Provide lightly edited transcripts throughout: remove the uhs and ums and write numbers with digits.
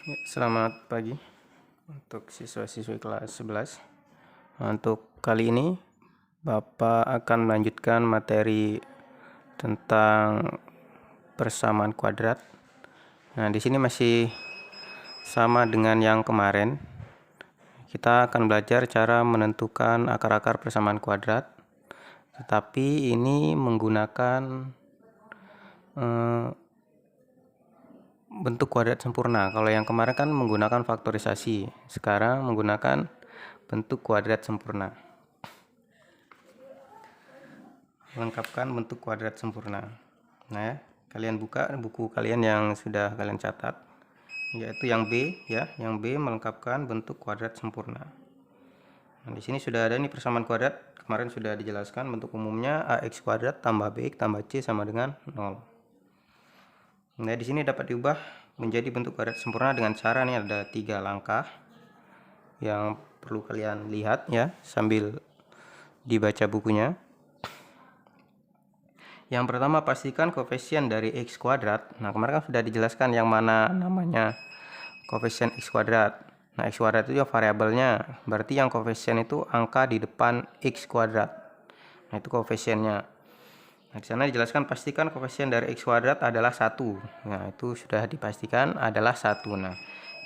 Selamat pagi untuk siswa-siswi kelas 11. Untuk kali ini Bapak akan melanjutkan materi tentang persamaan kuadrat. Nah, di sini masih sama dengan yang kemarin. Kita akan belajar cara menentukan akar-akar persamaan kuadrat. Tetapi ini menggunakan bentuk kuadrat sempurna. Kalau yang kemarin kan menggunakan faktorisasi, sekarang menggunakan bentuk kuadrat sempurna. Lengkapkan bentuk kuadrat sempurna. Nah, ya, kalian buka buku kalian yang sudah kalian catat, yaitu yang B ya, yang B melengkapkan bentuk kuadrat sempurna. Nah, di sini sudah ada nih persamaan kuadrat. Kemarin sudah dijelaskan bentuk umumnya ax kuadrat tambah bx tambah c sama dengan 0. Nah, di sini dapat diubah menjadi bentuk kuadrat sempurna dengan cara nih ada 3 langkah yang perlu kalian lihat ya sambil dibaca bukunya. Yang pertama, pastikan koefisien dari x kuadrat. Nah, kemarin kan sudah dijelaskan yang mana namanya koefisien x kuadrat. Nah, x kuadrat itu ya variabelnya, berarti yang koefisien itu angka di depan x kuadrat. Nah, itu koefisiennya. Nah, di sana dijelaskan pastikan koefisien dari x kuadrat adalah 1. Nah, itu sudah dipastikan adalah 1. Nah,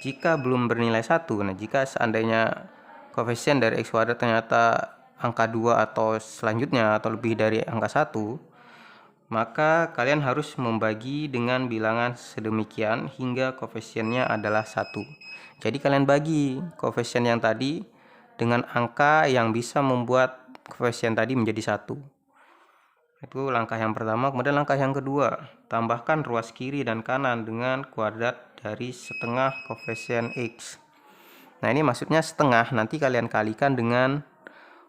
jika belum bernilai 1, nah jika seandainya koefisien dari x kuadrat ternyata angka 2 atau selanjutnya atau lebih dari angka 1, maka kalian harus membagi dengan bilangan sedemikian hingga koefisiennya adalah 1. Jadi kalian bagi koefisien yang tadi dengan angka yang bisa membuat koefisien tadi menjadi 1. Itu langkah yang pertama. Kemudian langkah yang kedua, tambahkan ruas kiri dan kanan dengan kuadrat dari setengah koefisien x. Nah, ini maksudnya setengah, nanti kalian kalikan dengan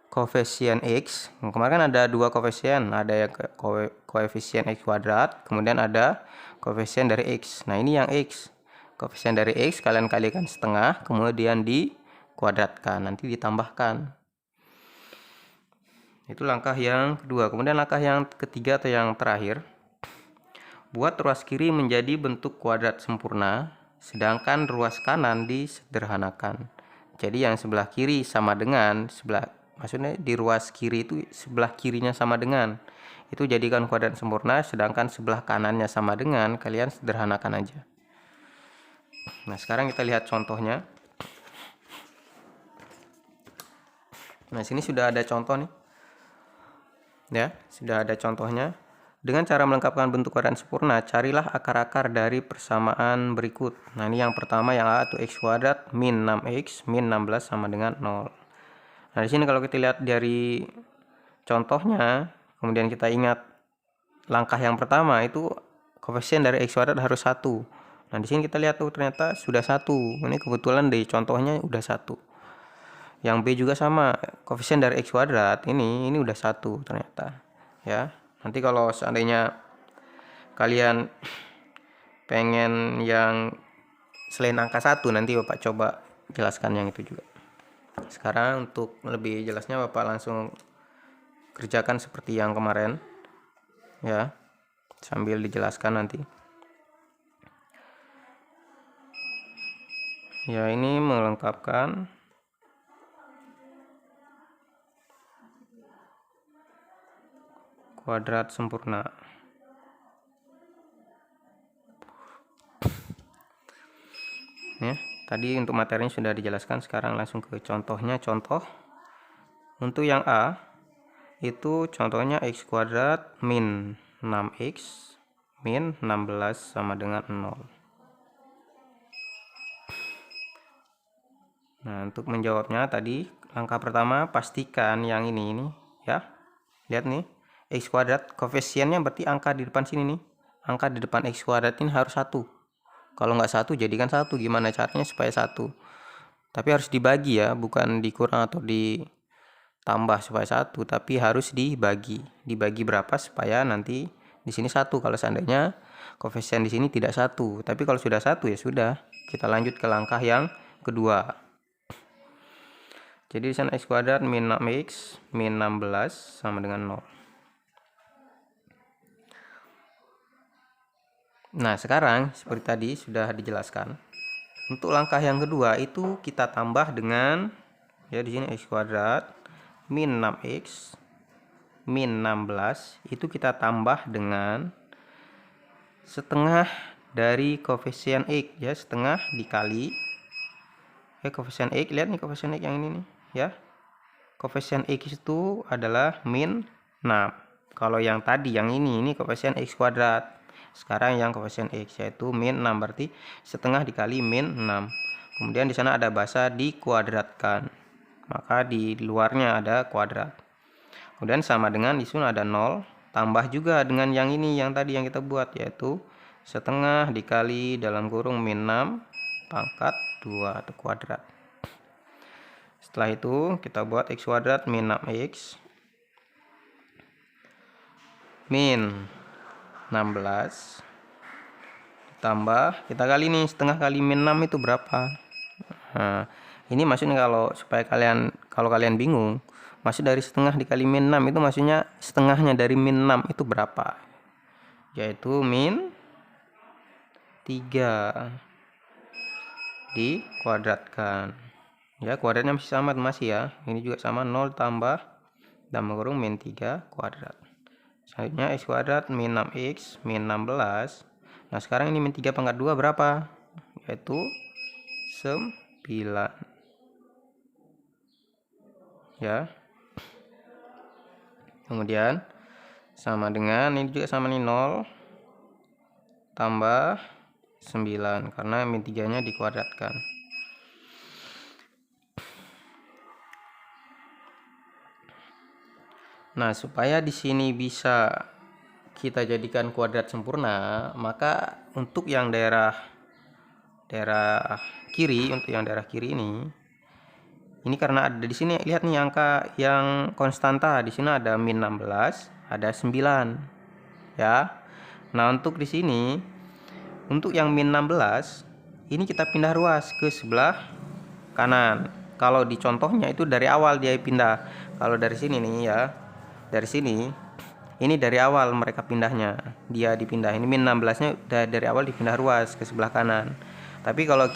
koefisien x. Kemarin kan ada dua koefisien, ada yang koefisien x kuadrat, kemudian ada koefisien dari x. Nah, ini yang x. Koefisien dari x kalian kalikan setengah, kemudian dikuadratkan, nanti ditambahkan. Itu langkah yang kedua. Kemudian langkah yang ketiga atau yang terakhir, buat ruas kiri menjadi bentuk kuadrat sempurna, sedangkan ruas kanan disederhanakan. Jadi yang sebelah kiri sama dengan maksudnya di ruas kiri itu sebelah kirinya sama dengan, itu jadikan kuadrat sempurna, sedangkan sebelah kanannya sama dengan, kalian sederhanakan aja. Nah, sekarang kita lihat contohnya. Nah, sini sudah ada contoh nih. Ya, sudah ada contohnya. Dengan cara melengkapkan bentuk kuadrat sempurna, carilah akar-akar dari persamaan berikut. Nah, ini yang pertama yang A itu x kuadrat min 6x min 16 sama dengan 0. Nah, di sini kalau kita lihat dari contohnya, kemudian kita ingat langkah yang pertama itu koefisien dari x kuadrat harus 1. Nah, di sini kita lihat tuh ternyata sudah 1. Ini kebetulan di contohnya udah 1. Yang B juga sama, koefisien dari x kuadrat ini udah 1 ternyata. Ya, nanti kalau seandainya kalian pengen yang selain angka 1, nanti Bapak coba jelaskan yang itu juga. Sekarang untuk lebih jelasnya Bapak langsung kerjakan seperti yang kemarin ya, sambil dijelaskan nanti. Ya, ini melengkapkan kuadrat sempurna. Ya, tadi untuk materinya sudah dijelaskan, sekarang langsung ke contohnya. Contoh untuk yang A itu contohnya x kuadrat min 6x min 16 sama dengan 0. Nah, untuk menjawabnya tadi langkah pertama pastikan yang ini ya. Lihat nih, x kuadrat koefisiennya berarti angka di depan sini nih. Angka di depan x kuadrat ini harus 1. Kalau nggak 1 jadikan 1. Gimana caranya supaya 1? Tapi harus dibagi ya, bukan dikurang atau ditambah supaya 1, tapi harus dibagi. Dibagi berapa supaya nanti di sini 1. Kalau seandainya koefisien di sini tidak 1. Tapi kalau sudah 1 ya sudah. Kita lanjut ke langkah yang kedua. Jadi di sana x kuadrat min 6x min 16 sama dengan 0. Nah, sekarang seperti tadi sudah dijelaskan. untuk langkah yang kedua itu kita tambah dengan, ya di sini x kuadrat min 6x min 16 itu kita tambah dengan setengah dari koefisien x, ya setengah dikali koefisien x. Lihat nih koefisien x yang ini nih, ya koefisien x itu adalah min 6. Kalau yang tadi yang ini koefisien x kuadrat. Sekarang yang koefisien x yaitu min 6, berarti setengah dikali min 6. Kemudian di sana ada bahasa dikuadratkan, maka di luarnya ada kuadrat. Kemudian sama dengan di sini ada 0, tambah juga dengan yang ini yang tadi yang kita buat, yaitu setengah dikali dalam kurung min 6 pangkat 2 atau kuadrat. Setelah itu kita buat x kuadrat min 6x min 16 ditambah, kita kali nih setengah kali min 6 itu berapa. Nah, ini maksudnya supaya kalau kalian bingung, maksud dari setengah dikali min 6 itu maksudnya setengahnya dari min 6 itu berapa, yaitu min 3 dikuadratkan. Ya, kuadratnya masih sama, masih ya. Ini juga sama, 0 tambah dalam kurung min 3 kuadrat. Selanjutnya x kuadrat min 6x min 16. Nah, sekarang ini min 3 pangkat 2 berapa? Yaitu 9. Ya. Kemudian sama dengan ini juga sama nih, 0 tambah 9 karena min 3-nya dikuadratkan. Nah, supaya di sini bisa kita jadikan kuadrat sempurna, maka untuk yang daerah kiri, ini karena ada di sini, lihat nih angka yang konstanta, di sini ada min 16, ada 9. Ya. Nah, untuk di sini untuk yang min 16 ini kita pindah ruas ke sebelah kanan. Kalau di contohnya itu dari awal dia pindah. Kalau dari sini nih ya, dari sini ini dari awal mereka pindahnya, dia dipindah. Ini min 16-nya udah dari awal dipindah ruas ke sebelah kanan. Tapi kalau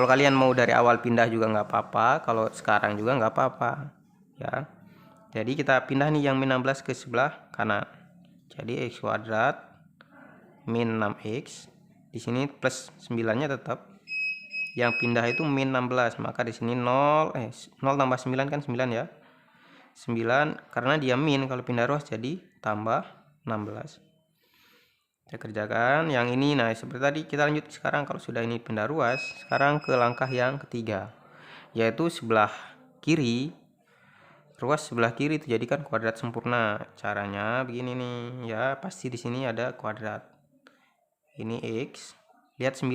kalian mau dari awal pindah juga nggak apa-apa, kalau sekarang juga nggak apa-apa, ya. Jadi kita pindah nih yang min 16 ke sebelah kanan. Jadi x kuadrat min 6x, di sini plus 9-nya tetap. Yang pindah itu min 16, maka di sini 0 tambah 9 kan 9 ya. 9 karena dia min, kalau pindah ruas jadi tambah 16. Kita kerjakan yang ini. Nah, seperti tadi kita lanjut sekarang, kalau sudah ini pindah ruas, sekarang ke langkah yang ketiga, yaitu sebelah kiri, ruas sebelah kiri itu jadikan kuadrat sempurna. Caranya begini nih ya, pasti di sini ada kuadrat. Ini x, lihat 9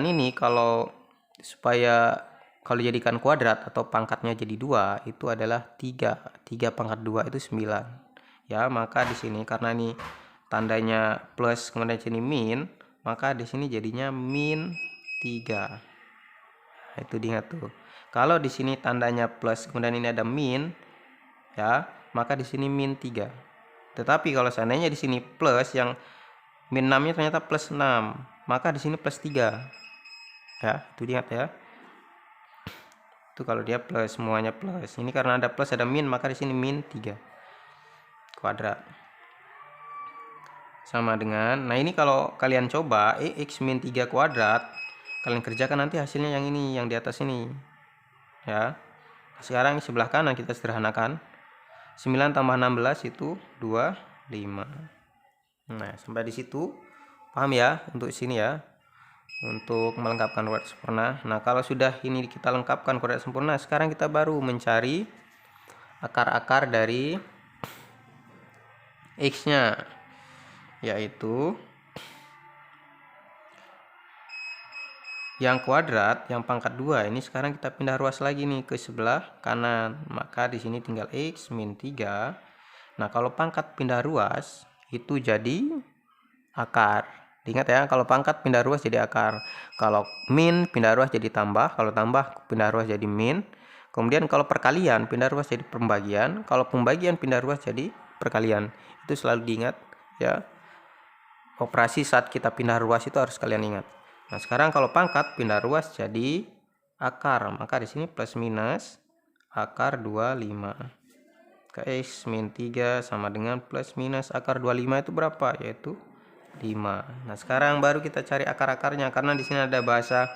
ini kalau jadikan kuadrat atau pangkatnya jadi 2 itu adalah 3 pangkat 2 itu 9. Ya, maka di sini karena ini tandanya plus kemudian sini min, maka di sini jadinya min 3. Nah, itu diingat tuh. Kalau di sini tandanya plus kemudian ini ada min, ya, maka di sini min 3. Tetapi kalau seandainya di sini plus, yang min 6-nya ternyata plus 6, maka di sini plus 3. Ya, itu diingat ya. Itu kalau dia plus, semuanya plus. Ini karena ada plus ada min, maka di sini min 3 kuadrat. Sama dengan, nah ini kalau kalian coba x min 3 kuadrat, kalian kerjakan nanti hasilnya yang ini, yang di atas ini. Ya. Sekarang di sebelah kanan kita sederhanakan. 9 tambah 16 itu 25. Nah, sampai di situ paham ya untuk sini ya. Untuk melengkapkan kuadrat sempurna. Nah, kalau sudah ini kita lengkapkan kuadrat sempurna, sekarang kita baru mencari akar-akar dari x-nya, yaitu yang kuadrat yang pangkat 2 ini sekarang kita pindah ruas lagi nih ke sebelah kanan, maka di sini tinggal x min 3. Nah, kalau pangkat pindah ruas itu jadi akar. Ingat ya, kalau pangkat pindah ruas jadi akar, kalau min pindah ruas jadi tambah, kalau tambah pindah ruas jadi min. Kemudian kalau perkalian pindah ruas jadi pembagian, kalau pembagian pindah ruas jadi perkalian. Itu selalu diingat ya. Operasi saat kita pindah ruas itu harus kalian ingat. Nah, sekarang kalau pangkat pindah ruas jadi akar, maka di sini plus minus akar 25. X min 3 sama dengan plus minus akar 25 itu berapa? Yaitu 5. Nah, sekarang baru kita cari akar-akarnya, karena di sini ada bahasa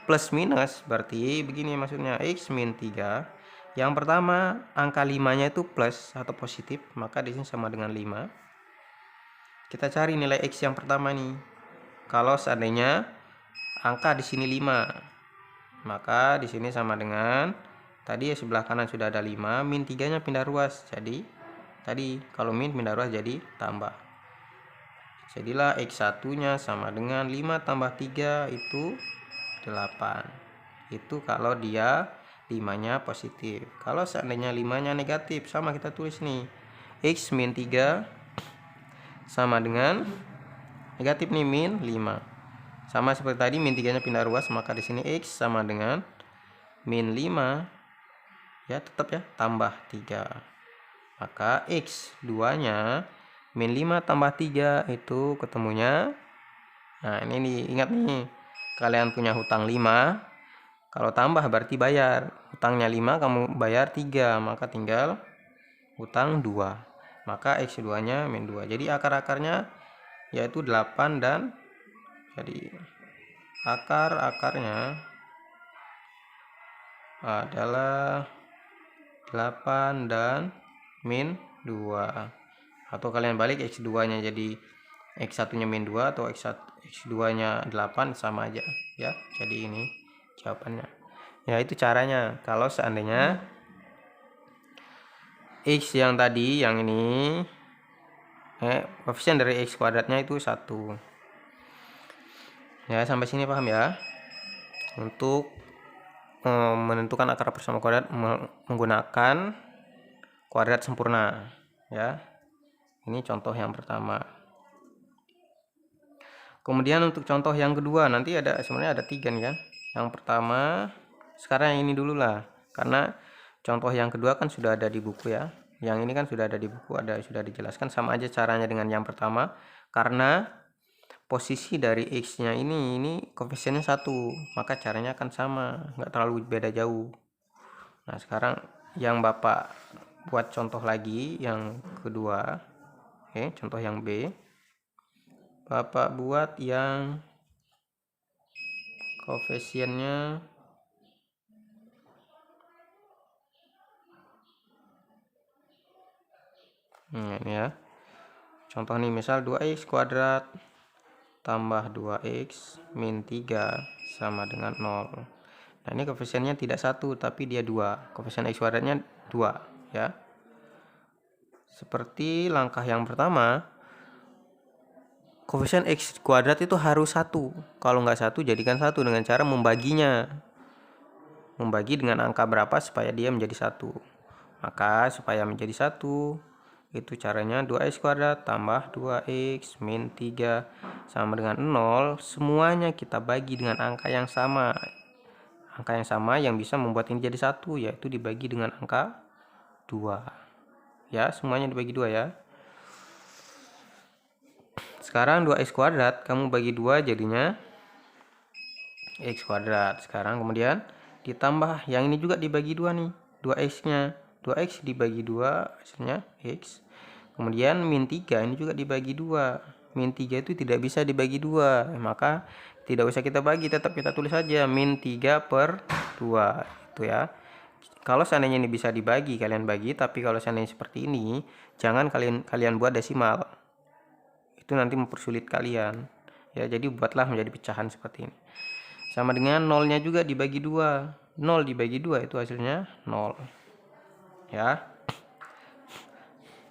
plus minus, berarti begini maksudnya. X min 3, yang pertama angka 5-nya itu plus atau positif, maka di sini sama dengan 5. Kita cari nilai X yang pertama nih. Kalau seandainya angka di sini 5, maka di sini sama dengan tadi ya, sebelah kanan sudah ada 5, min 3-nya pindah ruas. Jadi tadi kalau min pindah ruas jadi tambah. Jadilah X1-nya sama dengan 5 tambah 3 itu 8. Itu kalau dia 5-nya positif. Kalau seandainya 5-nya negatif, sama kita tulis nih. X min 3 sama dengan negatif nih, min 5. Sama seperti tadi, min 3-nya pindah ruas, maka di sini X sama dengan min 5 ya, tetap ya, tambah 3. Maka X2-nya min 5 tambah 3 itu ketemunya. Nah, ini nih, ingat nih, kalian punya hutang 5, kalau tambah berarti bayar. Hutangnya 5, kamu bayar 3, maka tinggal hutang 2. Maka X2-nya min 2. Jadi akar-akarnya yaitu 8 dan jadi akar-akarnya adalah 8 dan min 2. Atau kalian balik X2-nya jadi X1-nya min 2 atau X2-nya 8, sama aja ya. Jadi ini jawabannya. Ya, itu caranya. Kalau seandainya X yang tadi, yang ini koefisien dari X kuadratnya itu 1. Ya, sampai sini paham ya? Untuk menentukan akar bersama kuadrat menggunakan kuadrat sempurna ya. Ini contoh yang pertama. Kemudian untuk contoh yang kedua, nanti sebenarnya ada 3 nih kan. Yang pertama, sekarang yang ini dulu lah, karena contoh yang kedua kan sudah ada di buku ya. Yang ini kan sudah ada di buku, sudah dijelaskan, sama aja caranya dengan yang pertama. Karena posisi dari X-nya ini koefisiennya 1, maka caranya akan sama, nggak terlalu beda jauh. Nah, sekarang yang Bapak buat contoh lagi yang kedua. Contoh yang B. Bapak buat yang koefisiennya ini ya. Contoh nih, misal 2x kuadrat tambah 2x min 3 sama dengan 0. Nah, ini koefisiennya tidak 1 tapi dia 2. Koefisien X kuadratnya 2 ya. Seperti langkah yang pertama, koefisien X kuadrat itu harus 1. Kalau nggak 1, jadikan 1 dengan cara membaginya. Membagi dengan angka berapa supaya dia menjadi 1. Maka supaya menjadi 1, itu caranya 2x kuadrat tambah 2x min 3 sama dengan 0. Semuanya kita bagi dengan angka yang sama. Angka yang sama yang bisa membuat ini jadi 1, yaitu dibagi dengan angka 2. Ya, semuanya dibagi 2 ya. Sekarang 2x kuadrat kamu bagi 2 jadinya x kuadrat. Sekarang kemudian ditambah yang ini juga dibagi 2 nih, 2x-nya. 2x dibagi 2 hasilnya x. Kemudian min 3 ini juga dibagi 2. Min 3 itu tidak bisa dibagi 2, maka tidak usah kita bagi, tetap kita tulis saja min 3/2 itu ya. Kalau seandainya ini bisa dibagi, kalian bagi, tapi kalau seandainya seperti ini, jangan kalian buat desimal. Itu nanti mempersulit kalian. Ya, jadi buatlah menjadi pecahan seperti ini. Sama dengan 0-nya juga dibagi 2. 0 dibagi 2 itu hasilnya 0. Ya.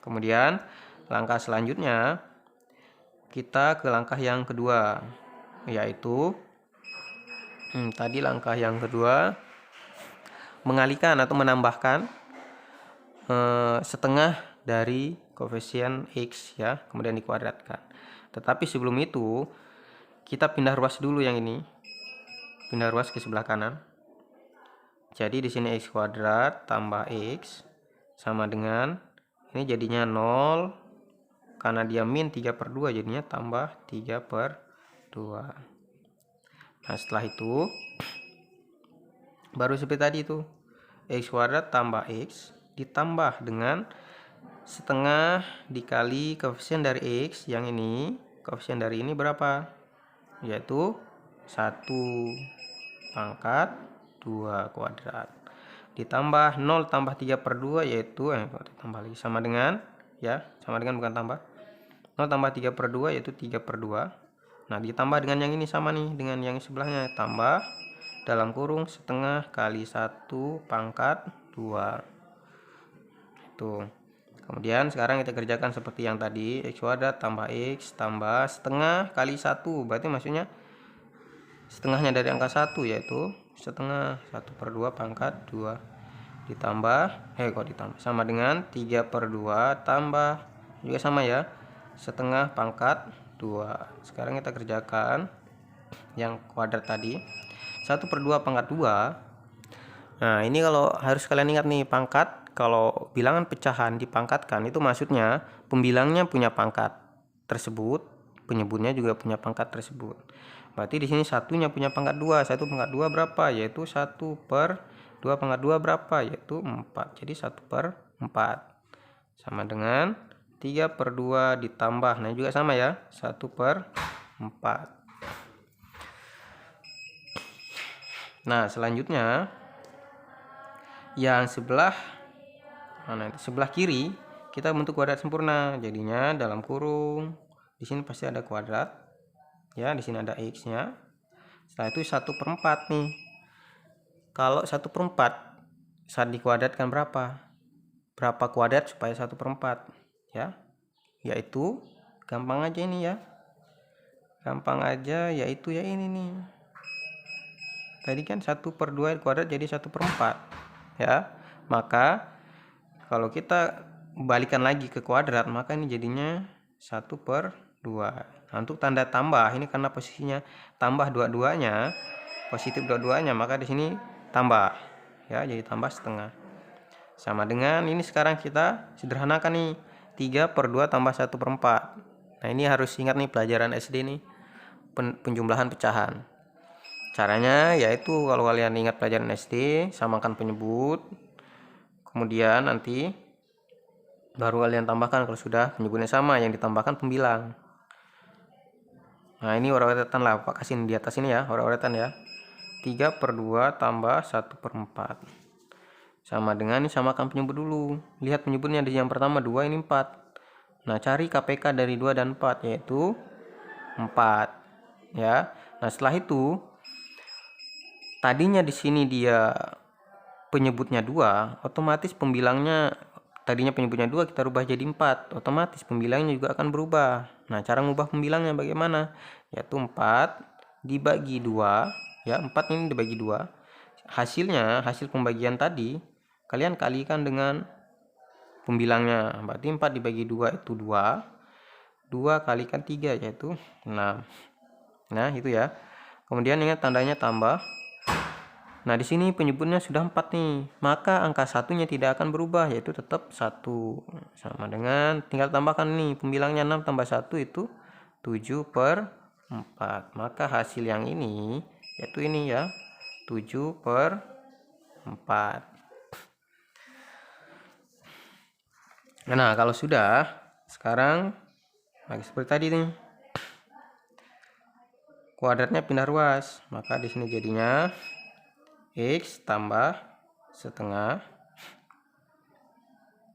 Kemudian langkah selanjutnya kita ke langkah yang kedua, yaitu tadi langkah yang kedua mengalihkan atau menambahkan setengah dari koefisien X ya, kemudian dikuadratkan. Tetapi sebelum itu kita pindah ruas dulu yang ini. Pindah ruas ke sebelah kanan. Jadi di sini X kuadrat tambah X sama dengan ini jadinya 0, karena dia min 3/2 jadinya tambah 3/2. Nah setelah itu baru seperti tadi itu, x kuadrat tambah x ditambah dengan setengah dikali koefisien dari x yang ini. Koefisien dari ini berapa? Yaitu 1 pangkat 2 kuadrat ditambah 0 tambah 3/2 yaitu ditambah lagi sama dengan bukan tambah 0 tambah 3/2 yaitu 3/2. Nah ditambah dengan yang ini sama nih dengan yang sebelahnya, tambah dalam kurung setengah kali 1 pangkat 2 itu. Kemudian sekarang kita kerjakan seperti yang tadi, x kuadrat tambah x tambah setengah kali 1, berarti maksudnya setengahnya dari angka 1 yaitu setengah 1/2 pangkat 2 ditambah sama dengan 3/2 tambah juga sama ya, setengah pangkat 2. Sekarang kita kerjakan yang kuadrat tadi, 1/2 pangkat 2. Nah ini kalau harus kalian ingat nih, pangkat kalau bilangan pecahan dipangkatkan itu maksudnya pembilangnya punya pangkat tersebut, penyebutnya juga punya pangkat tersebut. Berarti di sini satunya punya pangkat 2. 1 pangkat 2 berapa? Yaitu 1/2 pangkat 2 berapa? Yaitu 4. Jadi 1/4 sama dengan 3/2 ditambah, nah juga sama ya, 1/4. Nah selanjutnya yang sebelah kiri kita bentuk kuadrat sempurna, jadinya dalam kurung di sini pasti ada kuadrat ya, di sini ada x-nya. Setelah itu 1/4 nih. Kalau 1/4 saat dikuadratkan berapa kuadrat supaya 1/4 ya, yaitu gampang aja ini ya, yaitu ya ini nih, tadi kan 1/2 kuadrat jadi 1/4 ya. Maka kalau kita balikan lagi ke kuadrat, maka ini jadinya 1/2. Nah, untuk tanda tambah ini karena posisinya tambah dua-duanya, positif dua-duanya, maka di sini tambah ya, jadi tambah setengah. Sama dengan ini sekarang kita sederhanakan nih, 3/2 tambah 1/4. Nah ini harus ingat nih pelajaran SD nih, penjumlahan pecahan. Caranya yaitu kalau kalian ingat pelajaran SD, samakan penyebut, kemudian nanti baru kalian tambahkan kalau sudah penyebutnya sama, yang ditambahkan pembilang. Nah ini urut-urutan lah, Pak kasih di atas ini ya, urut-urutan ya. 3/2 tambah 1/4 sama dengan, ini samakan penyebut dulu. Lihat penyebutnya di yang pertama 2, ini 4. Nah cari KPK dari 2 dan 4 yaitu 4 ya. Nah setelah itu tadinya di sini dia penyebutnya 2, otomatis pembilangnya tadinya penyebutnya 2 kita rubah jadi 4, otomatis pembilangnya juga akan berubah. Nah cara mengubah pembilangnya bagaimana? Yaitu 4 dibagi 2 ya, 4 ini dibagi 2, hasilnya, hasil pembagian tadi kalian kalikan dengan pembilangnya, berarti 4 dibagi 2 itu 2, 2 kalikan 3 yaitu 6. Nah itu ya. Kemudian ingat tandanya tambah. Nah di sini penyebutnya sudah 4 nih, maka angka satunya tidak akan berubah, yaitu tetap 1. Sama dengan tinggal tambahkan nih pembilangnya, 6 tambah 1 itu 7/4. Maka hasil yang ini yaitu ini ya, 7/4. Nah kalau sudah, sekarang lagi seperti tadi nih, kuadratnya pindah ruas, maka di sini jadinya x tambah setengah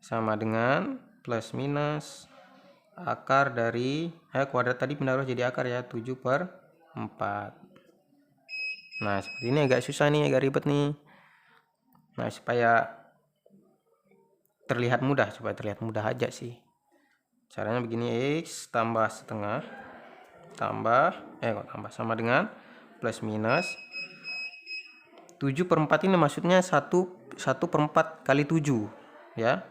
sama dengan plus minus akar dari kuadrat tadi pindah ruas jadi akar ya, 7/4. Nah seperti ini, agak susah nih, agak ribet nih. Nah supaya terlihat mudah aja sih, caranya begini, x tambah setengah tambah sama dengan plus minus 7/4, ini maksudnya 1/4 kali 7 ya.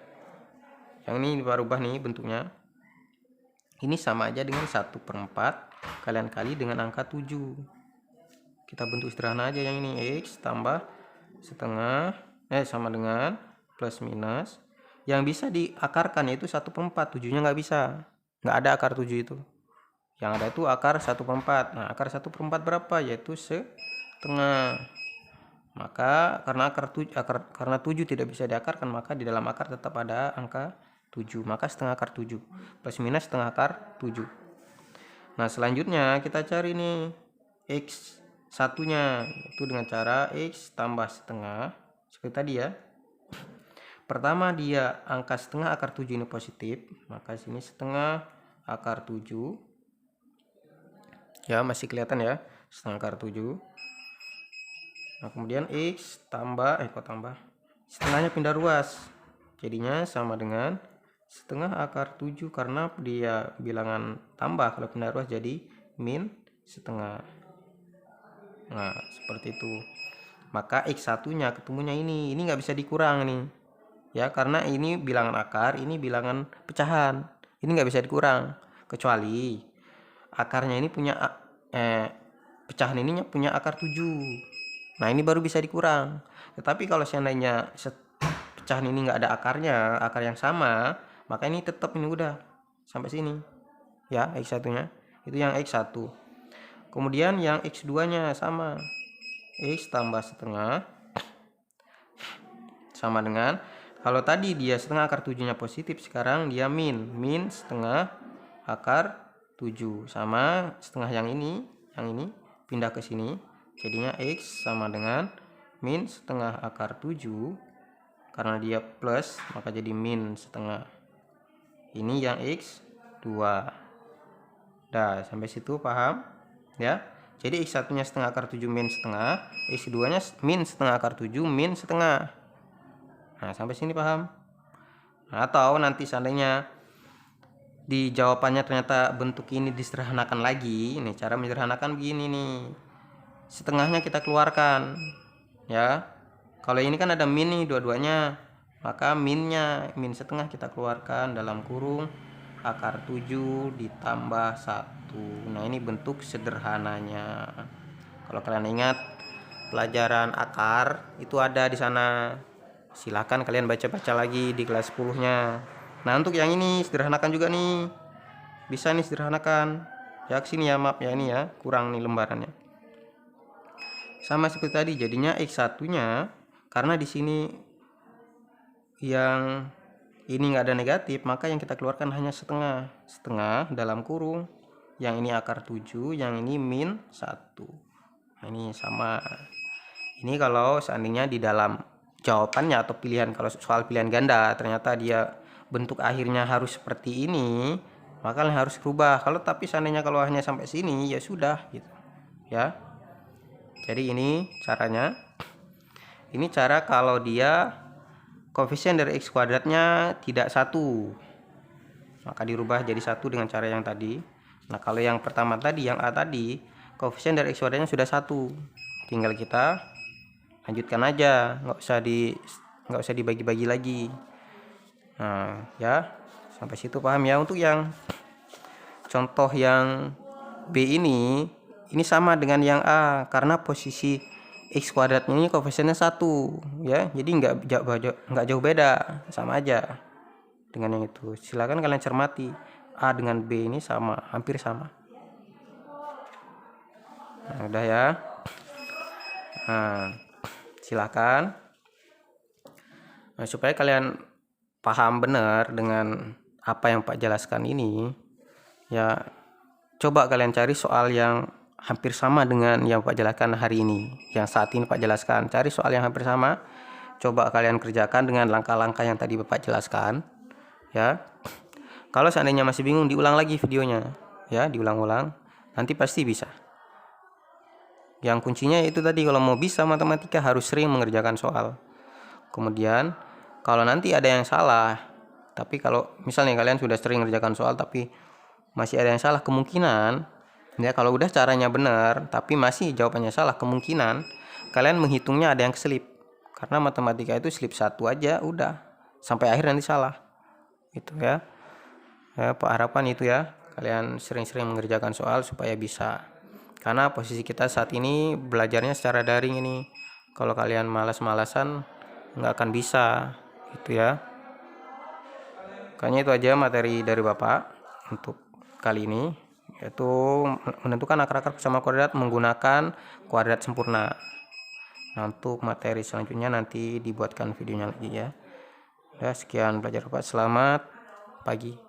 Yang ini berubah nih bentuknya, ini sama aja dengan 1/4 kalian kali dengan angka 7. Kita bentuk sederhana aja yang ini, x tambah setengah sama dengan plus minus, yang bisa diakarkan yaitu 1/4, 7-nya nggak bisa, nggak ada akar 7 itu Yang ada itu akar 1/4. Nah, akar 1/4 berapa? Yaitu setengah. Maka karena 7 tidak bisa diakarkan, maka di dalam akar tetap ada angka 7. Maka setengah akar 7 plus minus setengah akar 7. Nah, selanjutnya kita cari nih X satunya, itu dengan cara X tambah setengah seperti tadi ya. Pertama dia angka setengah akar 7 ini positif, maka sini setengah akar 7 ya, masih kelihatan ya, setengah akar 7. Nah, kemudian X tambah setengahnya pindah ruas, jadinya sama dengan setengah akar 7 karena dia bilangan tambah, kalau pindah ruas jadi min setengah. Nah, seperti itu. Maka X satunya ketemunya ini nggak bisa dikurang nih ya, karena ini bilangan akar, ini bilangan pecahan, ini nggak bisa dikurang, kecuali akarnya ini punya pecahan ininya punya akar 7. Nah, ini baru bisa dikurang. Tetapi kalau seandainya pecahan ini nggak ada akarnya, akar yang sama, maka ini tetap ini udah sampai sini ya. X satunya itu yang X1. Kemudian yang X2 nya sama, X tambah setengah sama dengan, kalau tadi dia setengah akar 7 nya positif, sekarang dia min setengah akar 7 sama setengah yang ini pindah ke sini, jadinya X sama dengan min setengah akar 7. Karena dia plus maka jadi min setengah. Ini yang X2. Dah, sampai situ paham ya. Jadi X1 nya setengah akar 7 min setengah, X2 nya min setengah akar 7 min setengah. Nah, sampai sini paham? Nah, atau nanti seandainya di jawabannya ternyata bentuk ini disederhanakan lagi, ini cara menyederhanakan begini nih, setengahnya kita keluarkan ya. Kalau ini kan ada min nih dua-duanya, maka min setengah kita keluarkan, dalam kurung akar 7 ditambah 1. Nah, ini bentuk sederhananya. Kalau kalian ingat pelajaran akar itu ada di sana, silahkan kalian baca-baca lagi di kelas 10-nya. Nah, untuk yang ini sederhanakan juga nih, bisa nih sederhanakan ya. Kesini ya, maaf ya, ini ya kurang nih lembarannya. Sama seperti tadi, jadinya X1 nya karena di sini yang ini nggak ada negatif, maka yang kita keluarkan hanya setengah dalam kurung, yang ini akar 7, yang ini min 1. Nah, ini sama. Ini kalau seandainya di dalam jawabannya atau pilihan, kalau soal pilihan ganda ternyata dia bentuk akhirnya harus seperti ini, maka kalian harus rubah. Kalau tapi seandainya kalau hanya sampai sini ya sudah gitu ya. Jadi ini caranya. Ini cara kalau dia koefisien dari X kuadratnya tidak 1, maka dirubah jadi 1 dengan cara yang tadi. Nah, kalau yang pertama tadi, yang A tadi, koefisien dari X kuadratnya sudah 1, tinggal kita lanjutkan aja, nggak usah dibagi-bagi lagi. Nah ya, sampai situ paham ya. Untuk yang contoh yang B ini sama dengan yang A, karena posisi X kuadratnya ini koefisiennya 1 ya, jadi nggak jauh beda, sama aja dengan yang itu. Silakan kalian cermati, A dengan B ini sama, hampir sama. Nah, udah ya. Nah, silakan. Nah, supaya kalian paham benar dengan apa yang Pak jelaskan ini ya, coba kalian cari soal yang hampir sama dengan yang Pak jelaskan hari ini, yang saat ini Pak jelaskan. Cari soal yang hampir sama, coba kalian kerjakan dengan langkah-langkah yang tadi Bapak jelaskan ya. Kalau seandainya masih bingung, diulang lagi videonya ya, diulang-ulang, nanti pasti bisa. Yang kuncinya itu tadi, kalau mau bisa matematika harus sering mengerjakan soal. Kemudian kalau nanti ada yang salah, tapi kalau misalnya kalian sudah sering mengerjakan soal tapi masih ada yang salah, kemungkinan ya, kalau udah caranya benar tapi masih jawabannya salah, kemungkinan kalian menghitungnya ada yang keselip. Karena matematika itu slip 1 aja udah sampai akhir nanti salah. Itu ya. Ya, Pak harapan itu ya, kalian sering-sering mengerjakan soal supaya bisa. Karena posisi kita saat ini belajarnya secara daring ini. Kalau kalian malas-malasan nggak akan bisa gitu ya. Kayaknya itu aja materi dari Bapak untuk kali ini yaitu menentukan akar-akar bersama kuadrat menggunakan kuadrat sempurna. Nah, untuk materi selanjutnya nanti dibuatkan videonya lagi ya. Sekian belajar Pak, selamat pagi.